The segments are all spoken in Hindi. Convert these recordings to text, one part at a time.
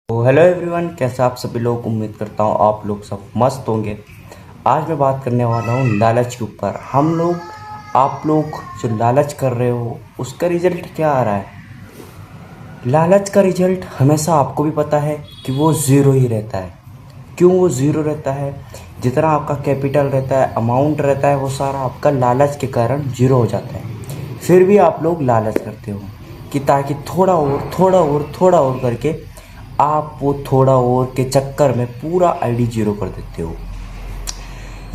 तो हेलो एवरीवन, कैसे आप सभी लोग। उम्मीद करता हूँ आप लोग सब मस्त होंगे। आज मैं बात करने वाला हूँ लालच के ऊपर। हम लोग आप लोग जो लालच कर रहे हो उसका रिजल्ट क्या आ रहा है। लालच का रिजल्ट हमेशा आपको भी पता है कि वो ज़ीरो ही रहता है। क्यों वो ज़ीरो रहता है? जितना आपका कैपिटल रहता है, अमाउंट रहता है, वो सारा आपका लालच के कारण ज़ीरो हो जाता है। फिर भी आप लोग लालच करते हो कि ताकि थोड़ा और थोड़ा और थोड़ा और करके आप वो थोड़ा और के चक्कर में पूरा आईडी ज़ीरो कर देते हो।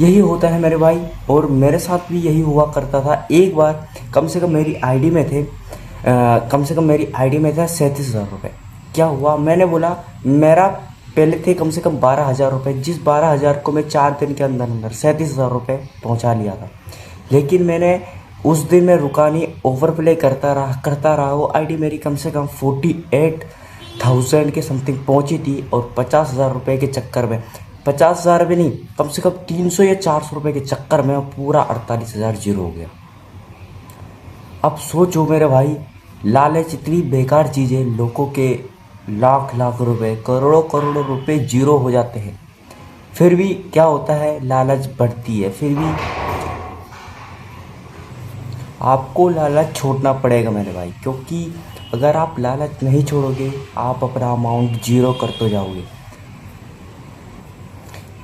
यही होता है मेरे भाई, और मेरे साथ भी यही हुआ करता था। एक बार कम से कम मेरी आईडी में थे कम से कम मेरी आईडी में था 37,000 रुपये। क्या हुआ, मैंने बोला मेरा पहले थे कम से कम 12,000 रुपये, जिस 12,000 को मैं 4 दिन के अंदर अंदर 37,000 रुपये पहुँचा लिया था। लेकिन मैंने उस दिन मैं रुका नहीं, ओवर प्ले करता रहा। वो आईडी मेरी कम से कम 48,000 के समथिंग पहुंची थी, और 50,000 रुपये के चक्कर में, 50,000 भी नहीं, कम से कम 300 या 400 रुपये के चक्कर में पूरा 48,000 जीरो हो गया। अब सोचो मेरे भाई, लालच इतनी बेकार चीज़ है। लोगों के लाख लाख रुपए, करोड़ों करोड़ों रुपए जीरो हो जाते हैं। फिर भी क्या होता है, लालच बढ़ती है। फिर भी आपको लालच छोड़ना पड़ेगा मेरे भाई, क्योंकि अगर आप लालच नहीं छोड़ोगे आप अपना अमाउंट जीरो करते जाओगे।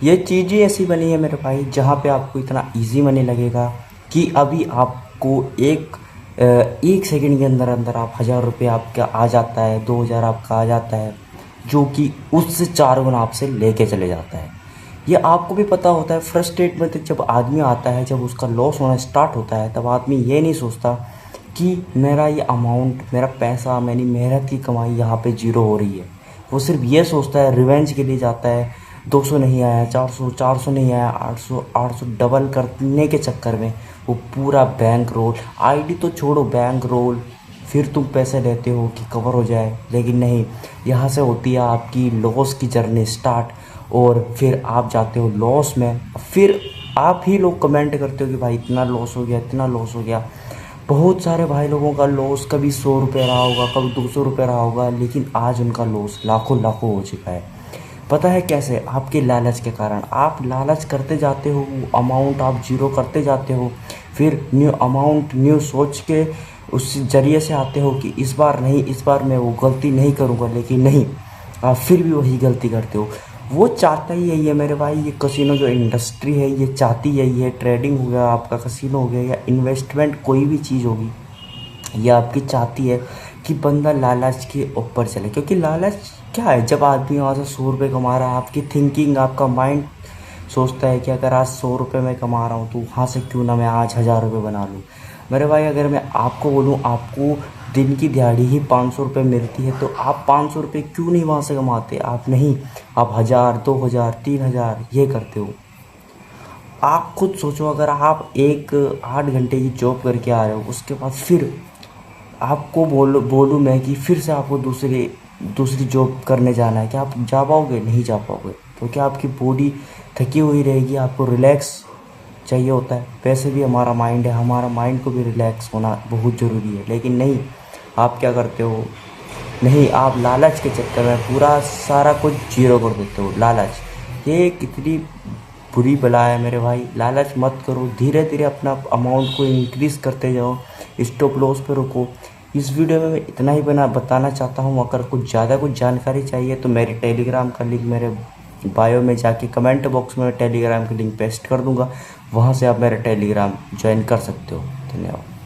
ये चीज़ ही ऐसी बनी है मेरे भाई, जहाँ पे आपको इतना इजी मनी लगेगा कि अभी आपको एक सेकंड के अंदर अंदर आप 1,000 रुपये आपका आ जाता है, 2,000 आपका आ जाता है, जो कि उससे 4 गुना आपसे लेके चले जाता है। ये आपको भी पता होता है। फ्रस्ट्रेट में तो जब आदमी आता है, जब उसका लॉस होना स्टार्ट होता है, तब आदमी ये नहीं सोचता कि मेरा ये अमाउंट, मेरा पैसा, मेरी मेहनत की कमाई यहाँ पे जीरो हो रही है। वो सिर्फ ये सोचता है, रिवेंज के लिए जाता है। 200 नहीं आया, 400, 400 नहीं आया, 800, 800 डबल करने के चक्कर में वो पूरा बैंक रोल, आईडी तो छोड़ो, बैंक रोल, फिर तुम पैसे लेते हो कि कवर हो जाए। लेकिन नहीं, यहाँ से होती है आपकी लॉस की जर्नी स्टार्ट, और फिर आप जाते हो लॉस में। फिर आप ही लोग कमेंट करते हो कि भाई इतना लॉस हो गया, इतना लॉस हो गया। बहुत सारे भाई लोगों का लॉस कभी 100 रुपये रहा होगा, कभी 200 रुपये रहा होगा, लेकिन आज उनका लॉस लाखों लाखों हो चुका है। पता है कैसे? आपके लालच के कारण। आप लालच करते जाते हो, अमाउंट आप जीरो करते जाते हो, फिर न्यू अमाउंट न्यू सोच के उस जरिए से आते हो कि इस बार नहीं, इस बार मैं वो गलती नहीं करूँगा। लेकिन नहीं, आप फिर भी वही गलती करते हो। वो चाहता ही यही है मेरे भाई। ये कसिनो जो इंडस्ट्री है, ये चाहती यही है। ट्रेडिंग हो गया, आपका कसिनो हो गया, या इन्वेस्टमेंट कोई भी चीज़ होगी, ये आपकी चाहती है कि बंदा लालच के ऊपर चले। क्योंकि लालच क्या है, जब आदमी वहाँ से 100 रुपये कमा रहा है, आपकी थिंकिंग, आपका माइंड सोचता है कि अगर आज 100 रुपये मैं कमा रहा हूँ तो वहाँ से क्यों ना मैं आज 1,000 रुपये बना लूँ। मेरे भाई, अगर मैं आपको बोलूँ आपको दिन की दिहाड़ी ही 500 रुपये मिलती है, तो आप 500 रुपये क्यों नहीं वहाँ से कमाते? आप नहीं, आप 1,000, 2,000, 3,000 ये करते हो। आप खुद सोचो, अगर आप एक 8 घंटे की जॉब करके आ रहे हो, उसके बाद फिर आपको बोलूँ मैं कि फिर से आपको दूसरी दूसरी जॉब करने जाना है, क्या आप जा पाओगे? नहीं जा पाओगे, क्योंकि आपकी बॉडी थकी हुई रहेगी। आपको रिलैक्स चाहिए होता है। वैसे भी हमारा माइंड है, हमारा माइंड को भी रिलैक्स होना बहुत ज़रूरी है। लेकिन नहीं, आप क्या करते हो? नहीं, आप लालच के चक्कर में पूरा सारा कुछ जीरो कर देते हो। लालच ये कितनी बुरी बला है मेरे भाई। लालच मत करो, धीरे धीरे अपना अमाउंट को इंक्रीज़ करते जाओ, स्टॉप लॉस पे रुको। इस वीडियो में मैं इतना ही बताना चाहता हूँ। अगर कुछ ज़्यादा कुछ जानकारी चाहिए तो मेरे टेलीग्राम का लिंक मेरे बायो में जाके कमेंट बॉक्स में टेलीग्राम का लिंक पेस्ट कर दूँगा, वहाँ से आप मेरा टेलीग्राम ज्वाइन कर सकते हो। धन्यवाद।